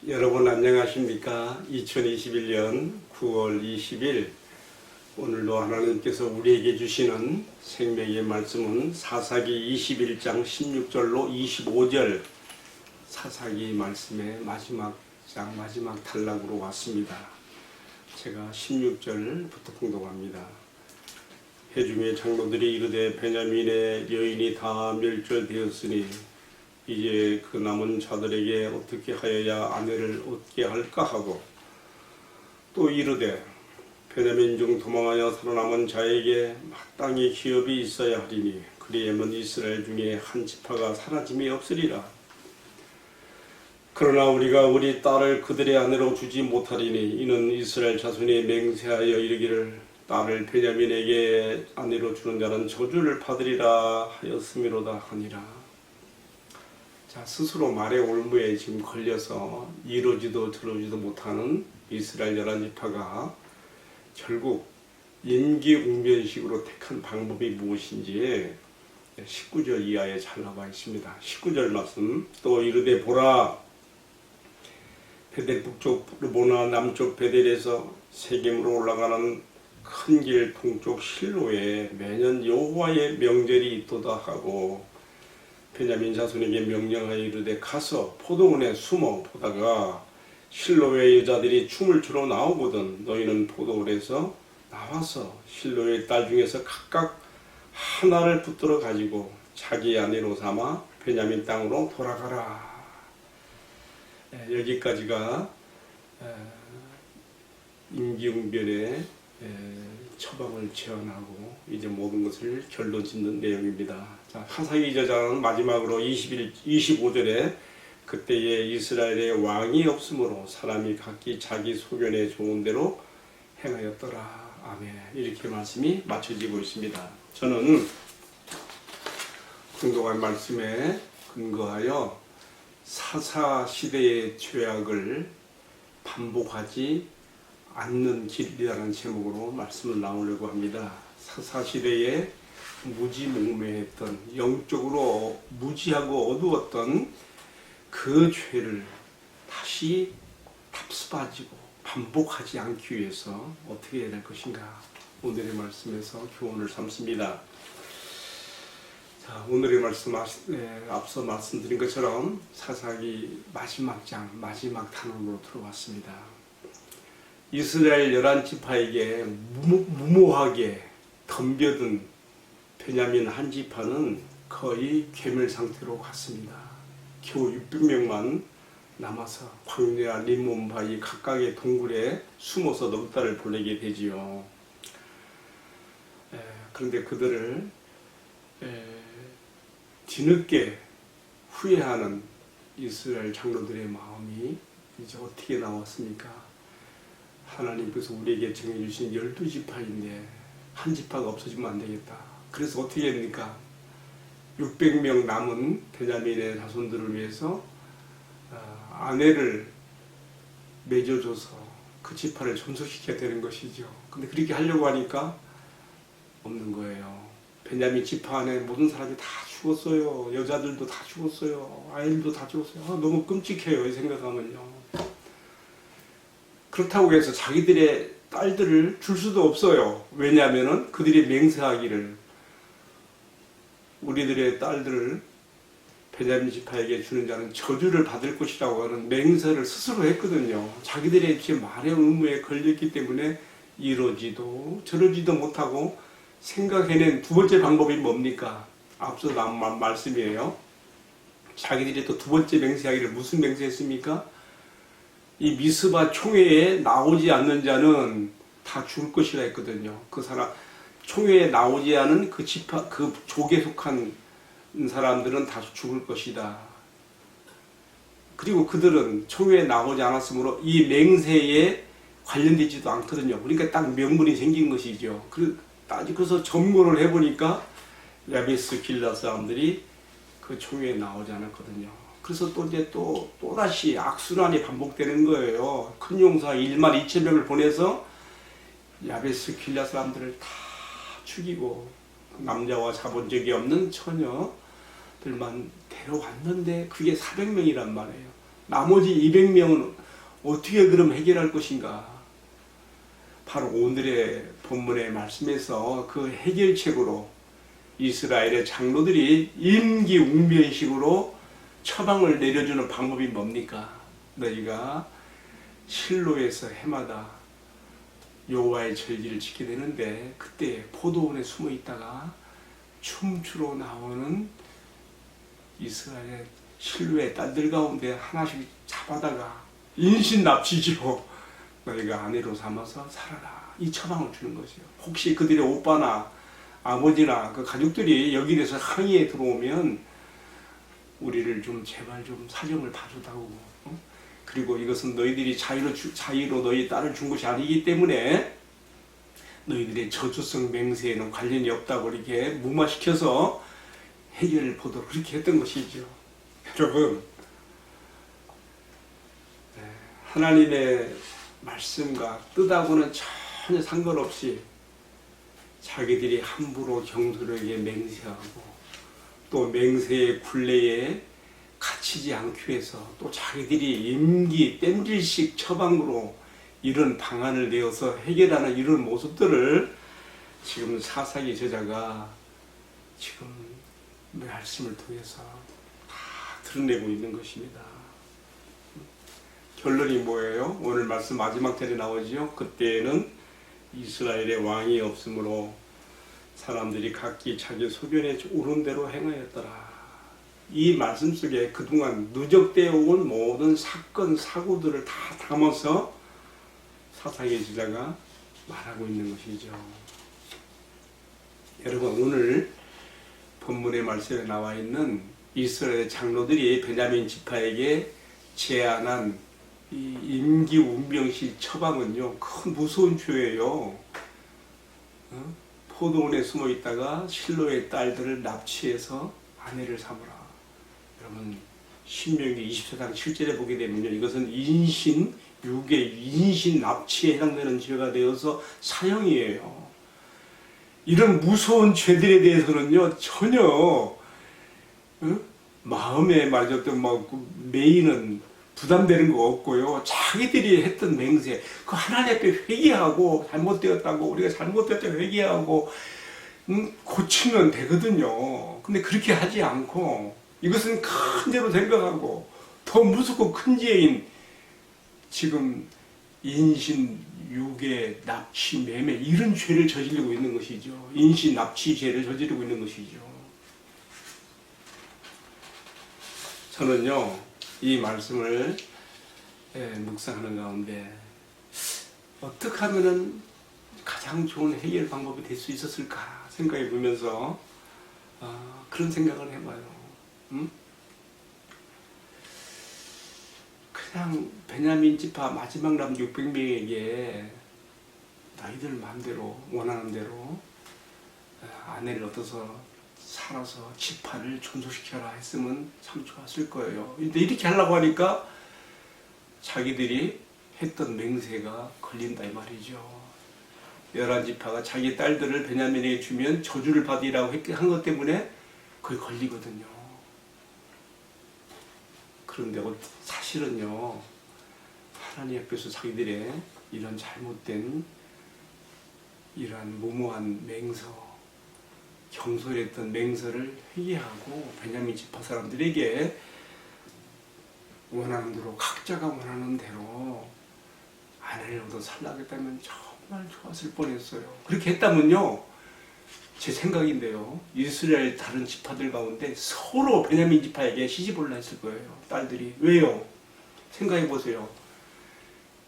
여러분 안녕하십니까? 2021년 9월 20일 오늘도 하나님께서 우리에게 주시는 생명의 말씀은 사사기 21장 16절로 25절 사사기 말씀의 마지막 장 마지막 단락으로 왔습니다. 제가 16절부터 봉독합니다. 회중의 장로들이 이르되 베냐민의 여인이 다 멸절되었으니 이제 그 남은 자들에게 어떻게 하여야 아내를 얻게 할까 하고 또 이르되 베냐민 중 도망하여 살아남은 자에게 마땅히 기업이 있어야 하리니 그리하면 이스라엘 중에 한 지파가 사라짐이 없으리라. 그러나 우리가 우리 딸을 그들의 아내로 주지 못하리니 이는 이스라엘 자손이 맹세하여 이르기를 딸을 베냐민에게 아내로 주는 자는 저주를 받으리라 하였음이로다 하니라. 자, 스스로 말의 올무에 지금 걸려서 이러지도 저러지도 못하는 이스라엘 11지파가 결국 임기응변식으로 택한 방법이 무엇인지 19절 이하에 잘 나와 있습니다. 19절 말씀 또 이르되 보라 베델 북쪽 르보나 남쪽 베델에서 세겜으로 올라가는 큰 길 동쪽 실로에 매년 여호와의 명절이 있도다 하고 베냐민 자손에게 명령하여 이르되 가서 포도원에 숨어 보다가 실로의 여자들이 춤을 추러 나오거든 너희는 포도원에서 나와서 실로의 딸 중에서 각각 하나를 붙들어 가지고 자기 아내로 삼아 베냐민 땅으로 돌아가라. 여기까지가 임기응변의 처방을 제안하고 이제 모든 것을 결론 짓는 내용입니다. 자, 사사기 2장 마지막으로 25절에 그때에 이스라엘의 왕이 없으므로 사람이 각기 자기 소견에 좋은 대로 행하였더라. 아멘. 이렇게 말씀이 맞춰지고 있습니다. 저는 공동한 말씀에 근거하여 사사시대의 죄악을 반복하지 않는 길이라는 제목으로 말씀을 나누려고 합니다. 사사시대에 무지몽매했던 영적으로 무지하고 어두웠던 그 죄를 다시 답습하지고 반복하지 않기 위해서 어떻게 해야 될 것인가 오늘의 말씀에서 교훈을 삼습니다. 자, 오늘의 말씀 앞서 말씀드린 것처럼 사사기 마지막 장 마지막 단원으로 들어왔습니다. 이스라엘 11지파에게 무모하게 덤벼든 베냐민 한 지파는 거의 괴멸 상태로 갔습니다. 겨우 600명만 남아서 광야 림몬 바위 각각의 동굴에 숨어서 넉 달을 보내게 되지요. 그런데 그들을 뒤늦게 후회하는 이스라엘 장로들의 마음이 이제 어떻게 나왔습니까? 하나님께서 우리에게 정해주신 12지파인데 한 지파가 없어지면 안 되겠다. 그래서 어떻게 합니까? 600명 남은 베냐민의 자손들을 위해서 아내를 맺어줘서 그 지파를 존속시켜야 되는 것이죠. 근데 그렇게 하려고 하니까 없는 거예요. 베냐민 지파 안에 모든 사람이 다 죽었어요. 여자들도 다 죽었어요. 아이들도 다 죽었어요. 너무 끔찍해요. 이 생각하면요. 그렇다고 해서 자기들의 딸들을 줄 수도 없어요. 왜냐하면 그들이 맹세하기를 우리들의 딸들을 베냐민 지파에게 주는 자는 저주를 받을 것이라고 하는 맹세를 스스로 했거든요. 자기들의 지금 말의 의무에 걸렸기 때문에 이러지도 저러지도 못하고 생각해낸 두 번째 방법이 뭡니까? 앞서 나온 말씀이에요. 자기들이 또 두 번째 맹세하기를 무슨 맹세했습니까? 이 미스바 총회에 나오지 않는 자는 다 죽을 것이라 했거든요. 그 사람 총회에 나오지 않은 그 지파 그 족에 속한 사람들은 다 죽을 것이다. 그리고 그들은 총회에 나오지 않았으므로 이 맹세에 관련되지도 않거든요. 그러니까 딱 명분이 생긴 것이죠. 그래서 점검을 해보니까 야베스 길라 사람들이 그 총회에 나오지 않았거든요. 그래서 또 이제 또다시 악순환이 반복되는 거예요. 큰 용사 1만 2천 명을 보내서 야베스 길라 사람들을 다 죽이고 남자와 자본 적이 없는 처녀들만 데려왔는데 그게 400명이란 말이에요. 나머지 200명은 어떻게 그럼 해결할 것인가? 바로 오늘의 본문의 말씀에서 그 해결책으로 이스라엘의 장로들이 임기응변식으로 처방을 내려주는 방법이 뭡니까? 너희가 실로에서 해마다 여호와의 절기를 지키게 되는데 그때 포도원에 숨어 있다가 춤추러 나오는 이스라엘의 실로의 딸들 가운데 하나씩 잡아다가 인신납치지요. 너희가 아내로 삼아서 살아라. 이 처방을 주는 것이요. 혹시 그들의 오빠나 아버지나 그 가족들이 여기에서 항의에 들어오면 우리를 좀 제발 좀 사정을 봐주다고. 그리고 이것은 너희들이 자유로 너희 딸을 준 것이 아니기 때문에 너희들의 저주성 맹세에는 관련이 없다고 이렇게 무마시켜서 해결을 보도록 그렇게 했던 것이죠. 여러분, 하나님의 말씀과 뜻하고는 전혀 상관없이 자기들이 함부로 경솔에게 맹세하고 또 맹세의 굴레에 갇히지 않기 위해서 또 자기들이 임기 땜질식 처방으로 이런 방안을 내어서 해결하는 이런 모습들을 지금 사사기 저자가 지금 말씀을 통해서 다 드러내고 있는 것입니다. 결론이 뭐예요? 오늘 말씀 마지막 절에 나오죠. 그때에는 이스라엘의 왕이 없으므로 사람들이 각기 자기 소견에 옳은 대로 행하였더라. 이 말씀 속에 그동안 누적되어 온 모든 사건, 사고들을 다 담아서 사사기 저자가 말하고 있는 것이죠. 여러분, 오늘 본문의 말씀에 나와 있는 이스라엘 장로들이 베냐민 지파에게 제안한 이 임기운병식 처방은요, 큰 무서운 죄예요. 포도원에 숨어 있다가 실로의 딸들을 납치해서 아내를 삼으라. 여러분, 신명기 24장 7절에 보게 되면요, 이것은 인신, 유괴, 인신 납치에 해당되는 죄가 되어서 사형이에요. 이런 무서운 죄들에 대해서는요, 전혀 마음에 말이죠, 매이는 부담되는 거 없고요. 자기들이 했던 맹세, 그 하나님 앞에 회개하고 잘못되었다고 우리가 잘못되었다고 회개하고 고치면 되거든요. 근데 그렇게 하지 않고 이것은 큰 죄로 생각하고 더 무섭고 큰 죄인 지금 인신, 유괴, 납치, 매매 이런 죄를 저지르고 있는 것이죠. 인신, 납치 죄를 저지르고 있는 것이죠. 저는요, 이 말씀을 묵상하는 가운데 어떻게 하면은 가장 좋은 해결 방법이 될 수 있었을까 생각해 보면서 그런 생각을 해봐요. 그냥 베냐민 지파 마지막 남은 600명에게 너희들 마음대로 원하는 대로 아내를 얻어서 살아서 지파를 존속시켜라 했으면 참 좋았을 거예요. 근데 이렇게 하려고 하니까 자기들이 했던 맹세가 걸린다 이 말이죠. 11지파가 자기 딸들을 베냐민에게 주면 저주를 받으라고 한 것 때문에 그게 걸리거든요. 그런데 사실은요, 하나님 앞에서 자기들의 이런 잘못된 이러한 무모한 맹서, 경솔했던 맹서를 회개하고 베냐민 지파 사람들에게 원하는 대로, 각자가 원하는 대로 아내를 얻어 살라겠다면 정말 좋았을 뻔했어요. 그렇게 했다면요, 제 생각인데요, 이스라엘 다른 지파들 가운데 서로 베냐민 지파에게 시집올라 했을 거예요. 딸들이. 왜요? 생각해 보세요.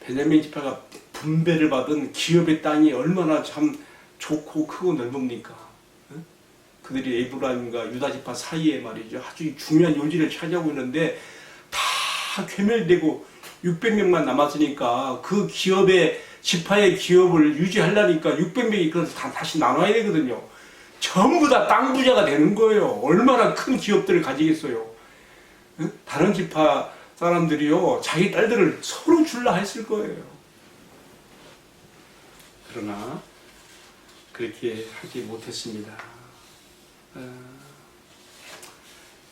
베냐민 지파가 분배를 받은 기업의 땅이 얼마나 참 좋고 크고 넓습니까? 그들이 에브라임과 유다 지파 사이에 말이죠, 아주 중요한 요지를 차지하고 있는데 다 괴멸되고 600명만 남았으니까 그 기업의 지파의 기업을 유지하려니까 600명이 그래서 다 다시 나눠야 되거든요. 전부 다 땅 부자가 되는 거예요. 얼마나 큰 기업들을 가지겠어요. 다른 지파 사람들이요, 자기 딸들을 서로 줄라 했을 거예요. 그러나 그렇게 하지 못했습니다.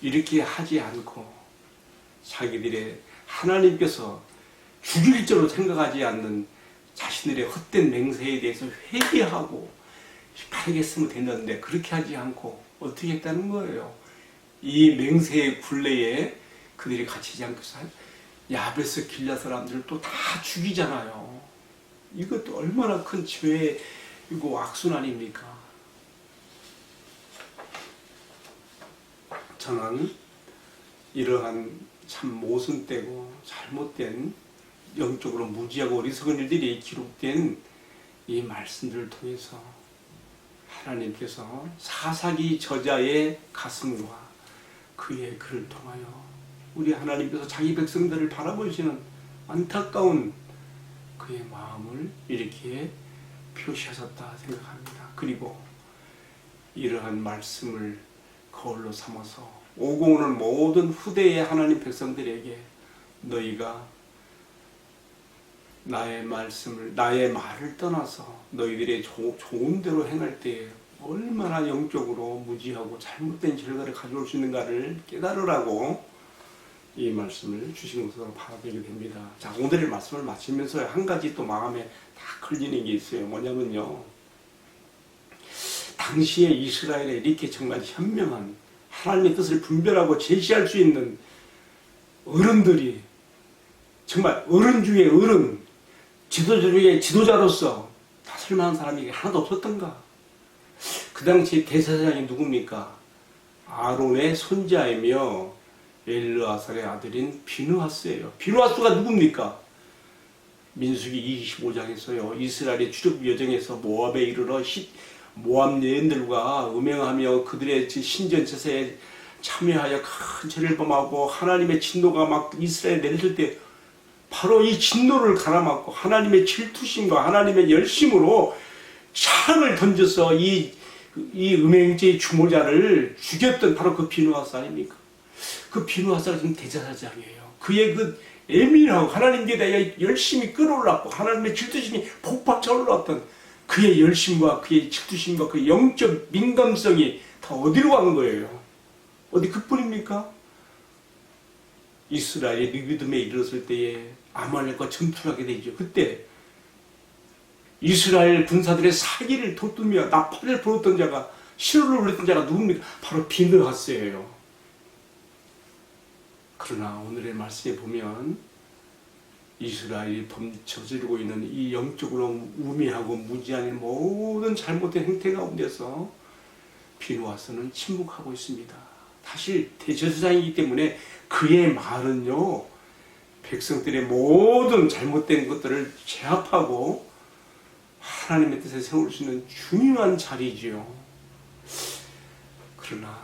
이렇게 하지 않고 자기들의 하나님께서 죽일 죄로 생각하지 않는 자신들의 헛된 맹세에 대해서 회개하고 가르쳤으면 됐는데 그렇게 하지 않고 어떻게 했다는 거예요. 이 맹세의 굴레에 그들이 갇히지 않고서 야베스 길라 사람들을 또 다 죽이잖아요. 이것도 얼마나 큰 죄이고 악순환입니까? 저는 이러한 참 모순되고 잘못된 영적으로 무지하고 어리석은 일들이 기록된 이 말씀들을 통해서 하나님께서 사사기 저자의 가슴과 그의 글을 통하여 우리 하나님께서 자기 백성들을 바라보시는 안타까운 그의 마음을 이렇게 표시하셨다 생각합니다. 그리고 이러한 말씀을 거울로 삼아서 오고 오는 모든 후대의 하나님 백성들에게 너희가 나의 말을 떠나서 너희들의 좋은 대로 행할 때에 얼마나 영적으로 무지하고 잘못된 결과를 가져올 수 있는가를 깨달으라고 이 말씀을 주신 것으로 바라보게 됩니다. 자, 오늘의 말씀을 마치면서 한 가지 또 마음에 다 걸리는 게 있어요. 뭐냐면요, 당시에 이스라엘에 이렇게 정말 현명한 하나님의 뜻을 분별하고 제시할 수 있는 어른들이, 정말 어른 중에 어른, 지도자 중에 지도자로서 다스릴 만한 사람이 하나도 없었던가? 그 당시 대제사장이 누굽니까? 아론의 손자이며 엘르아살의 아들인 비느하스예요. 비느하스가 누굽니까? 민수기 25장에서요. 이스라엘의 출애굽 여정에서 모압에 이르러 모압 여인들과 음행하며 그들의 신전 제사에 참여하여 큰 죄를 범하고 하나님의 진노가 막 이스라엘에 내렸을 때 바로 이 진노를 가라막고 하나님의 질투심과 하나님의 열심으로 창을 던져서 이 음행죄의 주모자를 죽였던 바로 그 비느하스 아닙니까? 그 비느하스가 지금 대제사장이에요. 그의 그 예민하고 하나님께 대해 열심히 끌어올랐고 하나님의 질투심이 폭박 차올랐던 그의 열심과 그의 질투심과 그 영적 민감성이 다 어디로 간 거예요? 어디 그뿐입니까? 이스라엘이 느비딤에 이르렀을 때에 아말렉과 전투를 하게 되죠. 그때 이스라엘 군사들의 사기를 돋우며 나팔을 불었던 자가, 시로를 불렀던 자가 누굽니까? 바로 비느하스예요. 그러나 오늘의 말씀에 보면 이스라엘이 저지르고 있는 이 영적으로 우매하고 무지한 모든 잘못된 행태 가운데서 비느하스는 침묵하고 있습니다. 사실 대제사장이기 때문에 그의 말은요, 백성들의 모든 잘못된 것들을 제압하고 하나님의 뜻에 세울 수 있는 중요한 자리지요. 그러나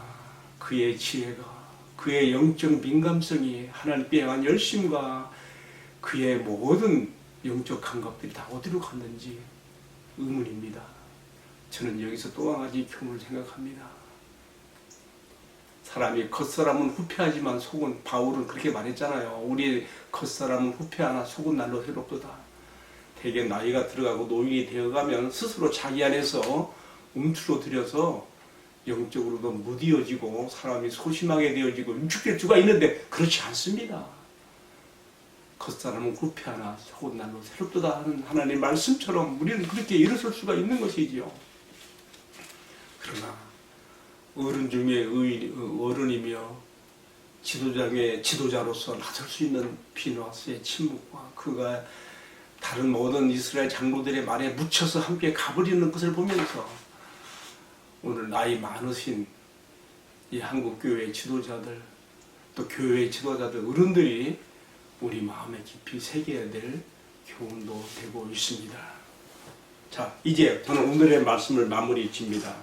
그의 지혜가, 그의 영적 민감성이, 하나님께 향한 열심과 그의 모든 영적 감각들이 다 어디로 갔는지 의문입니다. 저는 여기서 또 한 가지 교훈을 생각합니다. 사람이 겉사람은 후패하지만 속은, 바울은 그렇게 말했잖아요. 우리 겉사람은 후패하나 속은 날로 새롭도다. 대개 나이가 들어가고 노인이 되어가면 스스로 자기 안에서 움츠러들여서 영적으로도 무디어지고 사람이 소심하게 되어지고 위축될 수가 있는데 그렇지 않습니다. 겉사람은 후패하나 속은 날로 새롭도다 하는 하나님의 말씀처럼 우리는 그렇게 일어설 수가 있는 것이지요. 그러나 어른 중에 어른이며 지도자로서 나설 수 있는 비느하스의 침묵과 그가 다른 모든 이스라엘 장로들의 말에 묻혀서 함께 가버리는 것을 보면서 오늘 나이 많으신 이 한국교회의 지도자들, 또 교회의 지도자들, 어른들이 우리 마음에 깊이 새겨야 될 교훈도 되고 있습니다. 자, 이제 저는 오늘의 말씀을 마무리 짓니다.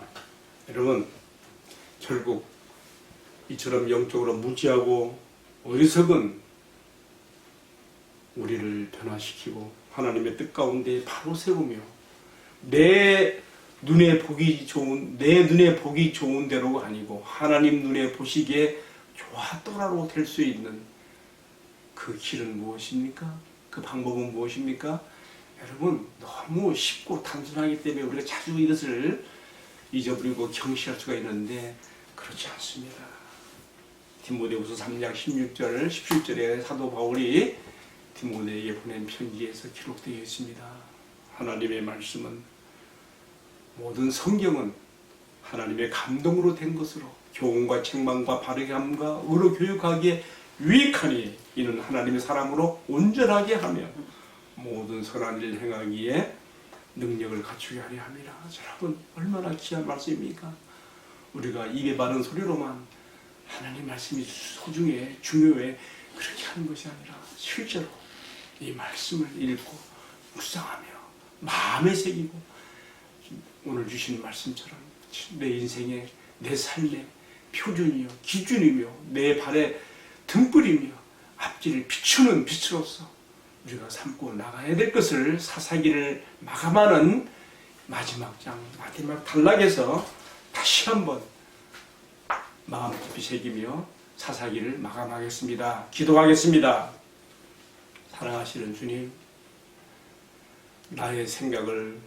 여러분, 결국 이처럼 영적으로 무지하고 어리석은 우리를 변화시키고 하나님의 뜻 가운데 바로 세우며 내 눈에 보기 좋은 대로가 아니고 하나님 눈에 보시기에 좋았더라로 될 수 있는 그 길은 무엇입니까? 그 방법은 무엇입니까? 여러분, 너무 쉽고 단순하기 때문에 우리가 자주 이것을 잊어버리고 경시할 수가 있는데 그렇지 않습니다. 디모데후서 3장 16절, 17절에 사도 바울이 디모데에게 보낸 편지에서 기록되어 있습니다. 하나님의 말씀은, 모든 성경은 하나님의 감동으로 된 것으로 교훈과 책망과 바르게 함과 의로 교육하기에 유익하니 이는 하나님의 사람으로 온전하게 하며 모든 선한 일 행하기에 능력을 갖추게 하려 함이라. 여러분, 얼마나 귀한 말씀입니까? 우리가 입에 바른 소리로만 하나님 말씀이 소중해, 중요해, 그렇게 하는 것이 아니라 실제로 이 말씀을 읽고 묵상하며 마음에 새기고, 오늘 주신 말씀처럼 내 인생의, 내 삶의 표준이요 기준이며 내 발의 등불이며 앞길을 비추는 빛으로서 우리가 삼고 나가야 될 것을 사사기를 마감하는 마지막 장, 마지막 단락에서 다시 한번 마음 깊이 새기며 사사기를 마감하겠습니다. 기도하겠습니다. 사랑하시는 주님, 나의 생각을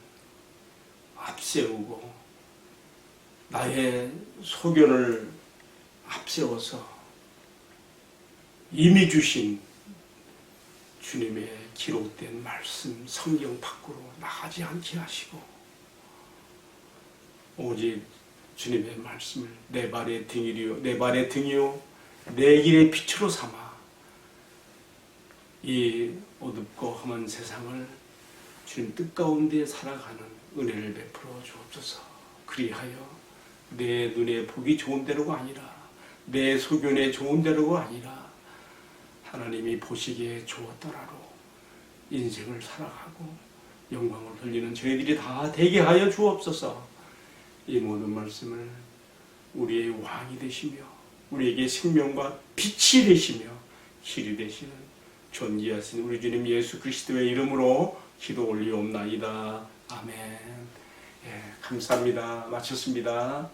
앞세우고 나의 소견을 앞세워서 이미 주신 주님의 기록된 말씀 성경 밖으로 나가지 않게 하시고, 오직 주님의 말씀을 내 발의 등이요 내 길의 빛으로 삼아 이 어둡고 험한 세상을 주님 뜻 가운데 살아가는 은혜를 베풀어 주옵소서. 그리하여 내 눈에 보기 좋은 대로가 아니라, 내 소견에 좋은 대로가 아니라 하나님이 보시기에 좋았더라로 인생을 살아가고 영광을 돌리는 저희들이 다 되게 하여 주옵소서. 이 모든 말씀을 우리의 왕이 되시며 우리에게 생명과 빛이 되시며 길이 되시는 존귀하신 우리 주님 예수 그리스도의 이름으로 기도 올리옵나이다. 아멘. 예, 감사합니다. 마쳤습니다.